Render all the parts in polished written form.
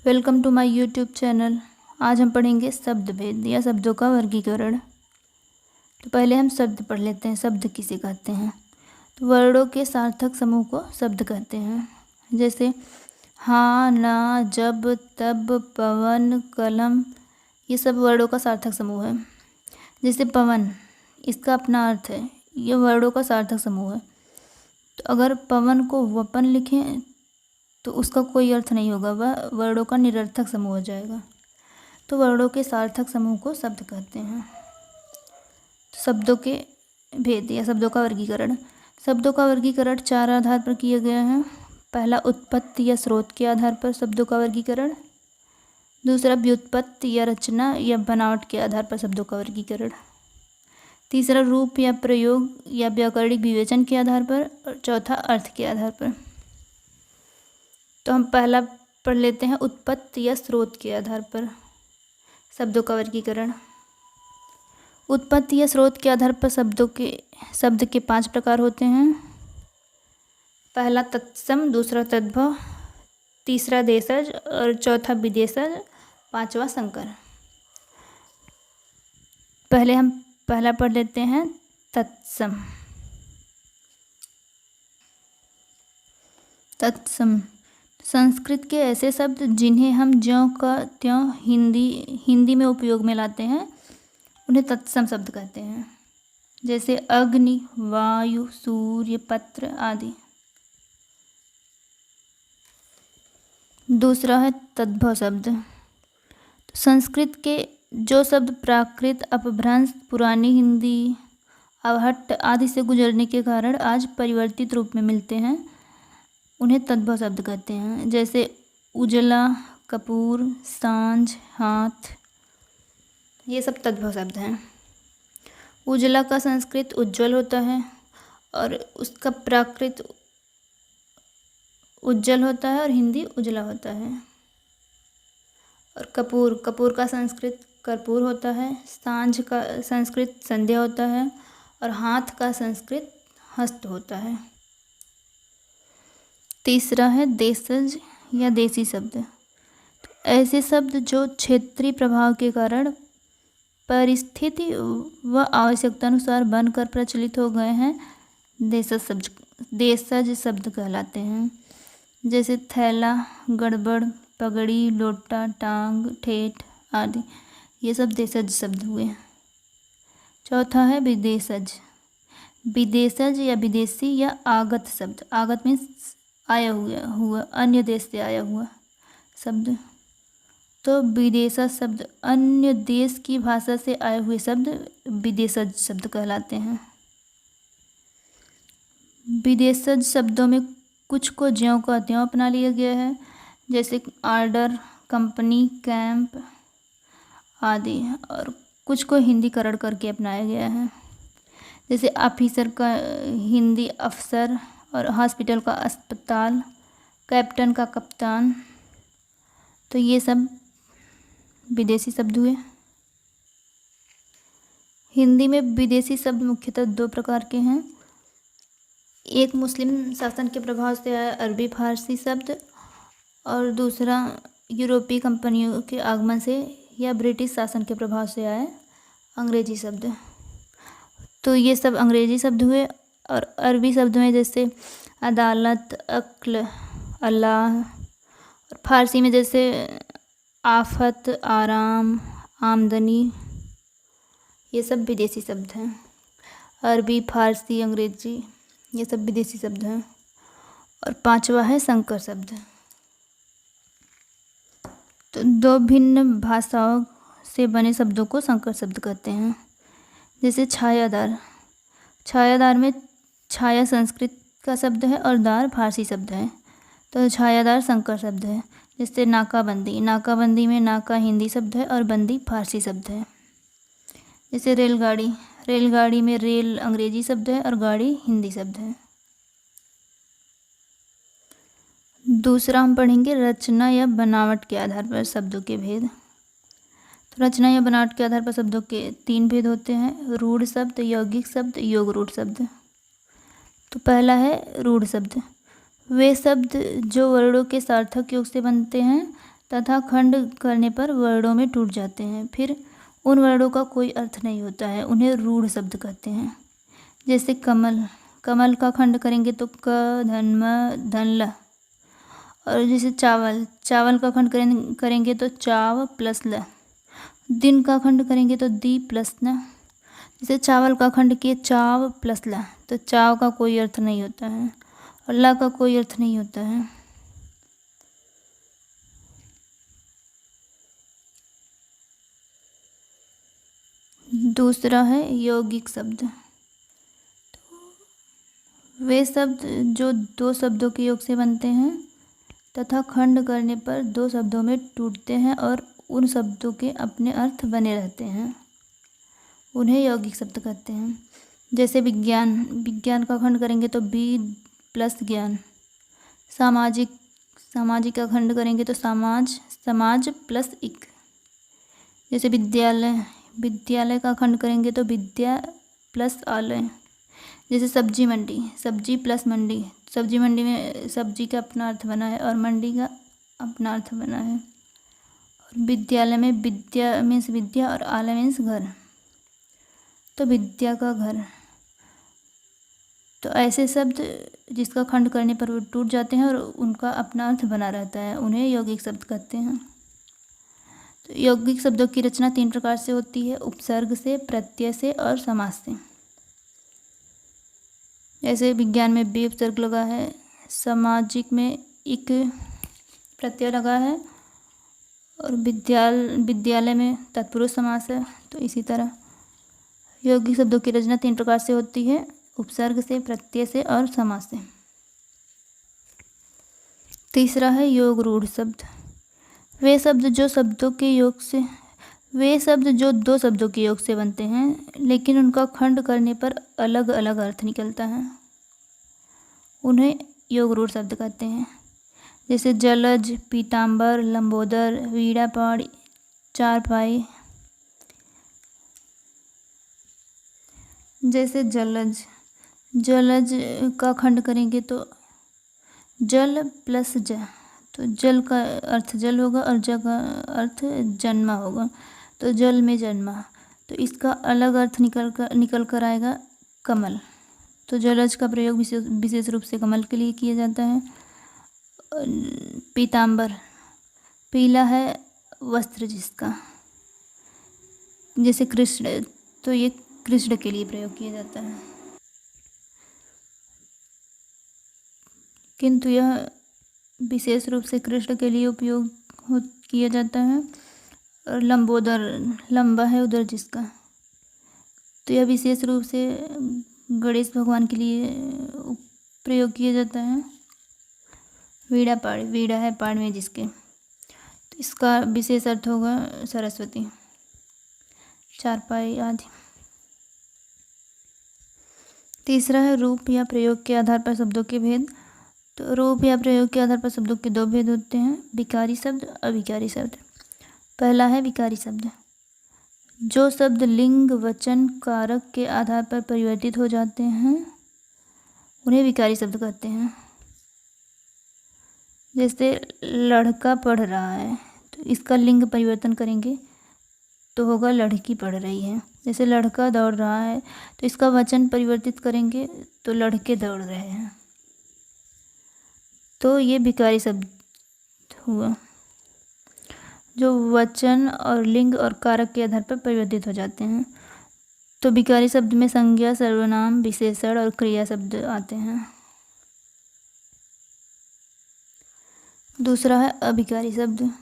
Welcome to my YouTube channel. आज हम पढ़ेंगे शब्द भेद या शब्दों का वर्गीकरण। तो पहले हम शब्द पढ़ लेते हैं। शब्द किसे कहते हैं? तो वर्णों के सार्थक समूह को शब्द कहते हैं। जैसे हाँ, ना, जब, तब, पवन, कलम, ये सब वर्णों का सार्थक समूह है। जैसे पवन, इसका अपना अर्थ है, ये वर्णों का सार्थक समूह है। तो अगर पवन को वपन लिखें तो उसका कोई अर्थ नहीं होगा, वह वर्णों का निरर्थक समूह हो जाएगा। तो वर्णों के सार्थक समूह को शब्द कहते हैं। शब्दों के भेद या शब्दों का वर्गीकरण। शब्दों का वर्गीकरण 4 आधार पर किया गया है। पहला, उत्पत्ति या स्रोत के आधार पर शब्दों का वर्गीकरण। दूसरा, व्युत्पत्ति या रचना या बनावट के आधार पर शब्दों का वर्गीकरण। तीसरा, रूप या प्रयोग या व्याकरणिक विवेचन के आधार पर। और चौथा, अर्थ के आधार पर। तो हम पहला पढ़ लेते हैं, उत्पत्ति या स्रोत के आधार पर शब्दों का वर्गीकरण। उत्पत्ति या स्रोत के आधार पर शब्द के 5 प्रकार होते हैं। पहला तत्सम, दूसरा तद्भव, तीसरा देशज और चौथा विदेशज, पांचवा संकर। पहले हम पहला पढ़ लेते हैं, तत्सम। तत्सम संस्कृत के ऐसे शब्द जिन्हें हम ज्यों का त्यों हिंदी में उपयोग में लाते हैं, उन्हें तत्सम शब्द कहते हैं। जैसे अग्नि, वायु, सूर्य, पत्र आदि। दूसरा है तद्भव शब्द। तो संस्कृत के जो शब्द प्राकृत, अपभ्रंश, पुरानी हिंदी, अवहट्ट आदि से गुजरने के कारण आज परिवर्तित रूप में मिलते हैं, उन्हें तद्भव शब्द कहते हैं। जैसे उजला, कपूर, सांझ, हाथ, ये सब तद्भव शब्द हैं। उजला का संस्कृत उज्ज्वल होता है और उसका प्राकृत उज्ज्वल होता है और हिंदी उजला होता है। और कपूर का संस्कृत कर्पूर होता है। सांझ का संस्कृत संध्या होता है और हाथ का संस्कृत हस्त होता है। तीसरा है देशज या देसी शब्द। ऐसे शब्द जो क्षेत्रीय प्रभाव के कारण परिस्थिति व आवश्यकता अनुसार बनकर प्रचलित हो गए हैं, देशज शब्द कहलाते हैं। जैसे थैला, गड़बड़, पगड़ी, लोटा, टांग, ठेठ आदि, ये सब देशज शब्द हुए। चौथा है विदेशज। विदेशज या विदेशी या आगत शब्द। आगत मीन्स आया हुआ अन्य देश से आया हुआ शब्द। तो विदेशज शब्द अन्य देश की भाषा से आए हुए शब्द विदेशज शब्द कहलाते हैं। विदेशज शब्दों में कुछ को ज्यों का त्यों अपना लिया गया है, जैसे ऑर्डर, कंपनी, कैंप आदि, और कुछ को हिंदीकरण करके अपनाया गया है। जैसे ऑफिसर का हिंदी अफसर और हॉस्पिटल का अस्पताल, कैप्टन का कप्तान। तो ये सब विदेशी शब्द हुए। हिंदी में विदेशी शब्द मुख्यतः 2 प्रकार के हैं। एक मुस्लिम शासन के प्रभाव से आया अरबी फारसी शब्द, और दूसरा यूरोपीय कंपनियों के आगमन से या ब्रिटिश शासन के प्रभाव से आया अंग्रेजी शब्द। तो ये सब अंग्रेजी शब्द हुए। और अरबी शब्द में जैसे अदालत, अक्ल, अल्लाह, और फारसी में जैसे आफत, आराम, आमदनी, ये सब विदेशी शब्द हैं। अरबी, फारसी, अंग्रेजी, ये सब विदेशी शब्द हैं। और पांचवा है संकर शब्द। तो 2 भिन्न भाषाओं से बने शब्दों को संकर शब्द कहते हैं। जैसे छायादार। छायादार में छाया संस्कृत का शब्द है और दार फारसी शब्द है, तो छायादार संकर शब्द है। जैसे नाकाबंदी। नाकाबंदी में नाका हिंदी शब्द है और बंदी फारसी शब्द है। जैसे रेलगाड़ी। रेलगाड़ी में रेल अंग्रेजी शब्द है और गाड़ी हिंदी शब्द है। दूसरा हम पढ़ेंगे रचना या बनावट के आधार पर शब्दों के भेद। तो रचना या बनावट के आधार पर शब्दों के 3 भेद होते हैं, रूढ़ शब्द, यौगिक शब्द, योग रूढ़ शब्द। तो पहला है रूढ़ शब्द। वे शब्द जो वर्णों के सार्थक योग से बनते हैं, तथा खंड करने पर वर्णों में टूट जाते हैं। फिर उन वर्णों का कोई अर्थ नहीं होता है, उन्हें रूढ़ शब्द कहते हैं। जैसे कमल, कमल का खंड करेंगे तो क धन म धन ल। और जैसे चावल, चावल का खंड करेंगे तो चाव प्लस ल। दिन का खंड करेंगे तो दी प्लस न। जैसे चावल का खंड किए चाव प्लस ला, तो चाव का कोई अर्थ नहीं होता है और ला का कोई अर्थ नहीं होता है। दूसरा है यौगिक शब्द। वे शब्द जो दो शब्दों के योग से बनते हैं तथा खंड करने पर दो शब्दों में टूटते हैं और उन शब्दों के अपने अर्थ बने रहते हैं, उन्हें यौगिक शब्द कहते हैं। जैसे विज्ञान, विज्ञान का खंड करेंगे तो बी प्लस ज्ञान। सामाजिक, सामाजिक का खंड करेंगे तो समाज, समाज प्लस इक। जैसे विद्यालय, विद्यालय का खंड करेंगे तो विद्या प्लस आलय। जैसे सब्जी मंडी, सब्जी प्लस मंडी, सब्जी मंडी में सब्जी का अपना अर्थ बना है और मंडी का अपना अर्थ बना है। और विद्यालय में विद्या मीन्स विद्या और आलय मीन्स घर, तो विद्या का घर। तो ऐसे शब्द जिसका खंड करने पर वो टूट जाते हैं और उनका अपना अर्थ बना रहता है, उन्हें यौगिक शब्द कहते हैं। तो यौगिक शब्दों की रचना 3 प्रकार से होती है, उपसर्ग से, प्रत्यय से और समास से। जैसे विज्ञान में बी उपसर्ग लगा है, सामाजिक में इक प्रत्यय लगा है और विद्यालय में तत्पुरुष समास है। तो इसी तरह यौगिक शब्दों की रचना 3 प्रकार से होती है, उपसर्ग से, प्रत्यय से और समास से। तीसरा है योग रूढ़ शब्द। वे शब्द जो दो शब्दों के योग से बनते हैं लेकिन उनका खंड करने पर अलग अलग अर्थ निकलता है, उन्हें योग रूढ़ शब्द कहते हैं। जैसे जलज, पीताम्बर, लंबोदर, वीणा पाणी, चारपाई। जैसे जलज, जलज का खंड करेंगे तो जल प्लस ज, तो जल का अर्थ जल होगा और ज का अर्थ जन्मा होगा, तो जल में जन्मा। तो इसका अलग अर्थ निकल कर आएगा कमल। तो जलज का प्रयोग विशेष रूप से कमल के लिए किया जाता है। पीताम्बर, पीला है वस्त्र जिसका। जैसे कृष्ण, तो ये कृष्ण के लिए प्रयोग किया जाता है, किंतु यह विशेष रूप से कृष्ण के लिए उपयोग किया जाता है। और लंबोदर, लंबा है उदर जिसका, तो यह विशेष रूप से गणेश भगवान के लिए प्रयोग किया जाता है। वीणा पाणी, वीणा है पाण में जिसके, तो इसका विशेष अर्थ होगा सरस्वती। चारपाई आदि। तीसरा है रूप या प्रयोग के आधार पर शब्दों के भेद। तो रूप या प्रयोग के आधार पर शब्दों के 2 भेद होते हैं, विकारी शब्द, अविकारी शब्द। पहला है विकारी शब्द। जो शब्द लिंग, वचन, कारक के आधार पर परिवर्तित हो जाते हैं उन्हें विकारी शब्द कहते हैं। जैसे लड़का पढ़ रहा है, तो इसका लिंग परिवर्तन करेंगे तो होगा लड़की पढ़ रही है। जैसे लड़का दौड़ रहा है, तो इसका वचन परिवर्तित करेंगे तो लड़के दौड़ रहे हैं। तो ये विकारी शब्द हुआ जो वचन और लिंग और कारक के आधार पर परिवर्तित हो जाते हैं। तो विकारी शब्द में संज्ञा, सर्वनाम, विशेषण और क्रिया शब्द आते हैं। दूसरा है अभिकारी शब्द।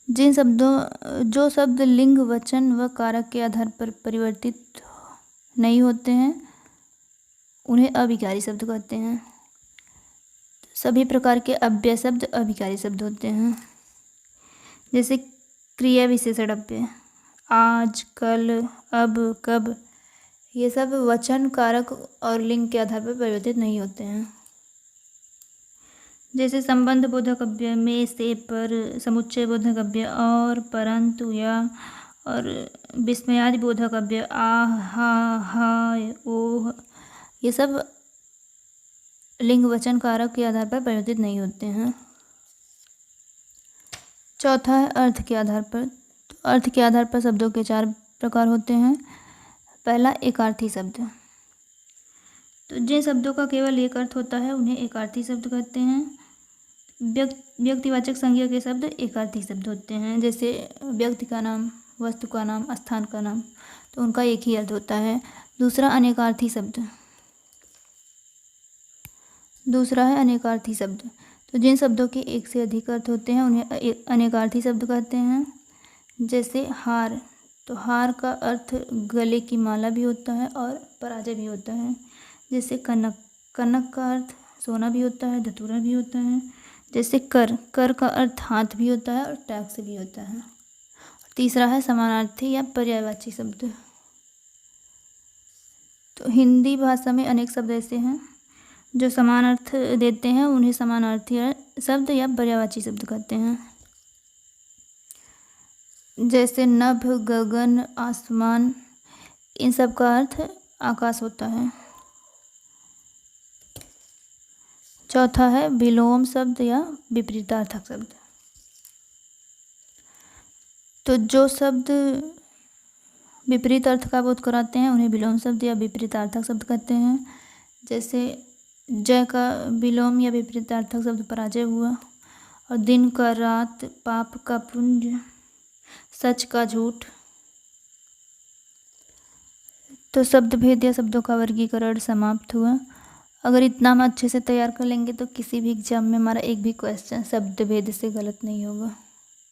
जो शब्द लिंग, वचन व कारक के आधार पर परिवर्तित नहीं होते हैं उन्हें अभिकारी शब्द कहते हैं। सभी प्रकार के अव्यय शब्द अभिकारी शब्द होते हैं। जैसे क्रिया विशेषण अव्यय, आज, कल, अब, कब, ये सब वचन, कारक और लिंग के आधार पर परिवर्तित नहीं होते हैं। जैसे संबंध बोधक अव्यय, में, से, पर, समुच्चय बोधक अव्यय, और, परंतु, या, और विस्मयादि बोधक अव्यय, आ, हा, हाय, ओह, ये सब लिंग, वचन, कारक के आधार पर परिवर्तित नहीं होते हैं। चौथा है अर्थ के आधार पर। तो अर्थ के आधार पर शब्दों के 4 प्रकार होते हैं। पहला एकार्थी शब्द। तो जिन शब्दों का केवल एक अर्थ होता है उन्हें एकार्थी शब्द कहते हैं। व्यक्तिवाचक संज्ञा के शब्द एकार्थी शब्द होते हैं, जैसे व्यक्ति का नाम, वस्तु का नाम, स्थान का नाम, तो उनका एक ही अर्थ होता है। दूसरा है अनेकार्थी शब्द। तो जिन शब्दों के एक से अधिक अर्थ होते हैं उन्हें अनेकार्थी शब्द कहते हैं। जैसे हार, तो हार का अर्थ गले की माला भी होता है और पराजय भी होता है। जैसे कनक, कनक का अर्थ सोना भी होता है, धतूरा भी होता है। जैसे कर, कर का अर्थ हाथ भी होता है और टैक्स भी होता है। तीसरा है समानार्थी या पर्यायवाची शब्द। तो हिंदी भाषा में अनेक शब्द ऐसे हैं जो समान अर्थ देते हैं, उन्हें समानार्थी शब्द या पर्यायवाची शब्द कहते हैं। जैसे नभ, गगन, आसमान, इन सब का अर्थ आकाश होता है। चौथा है विलोम शब्द या विपरीतार्थक शब्द। तो जो शब्द विपरीत अर्थ का बोध कराते हैं उन्हें विलोम शब्द या विपरीतार्थक शब्द कहते हैं। जैसे जय का विलोम या विपरीतार्थक शब्द पराजय हुआ, और दिन का रात, पाप का पुण्य, सच का झूठ। तो शब्द भेद या शब्दों का वर्गीकरण समाप्त हुआ। अगर इतना हम अच्छे से तैयार कर लेंगे तो किसी भी एग्जाम में हमारा एक भी क्वेश्चन शब्द भेद से गलत नहीं होगा।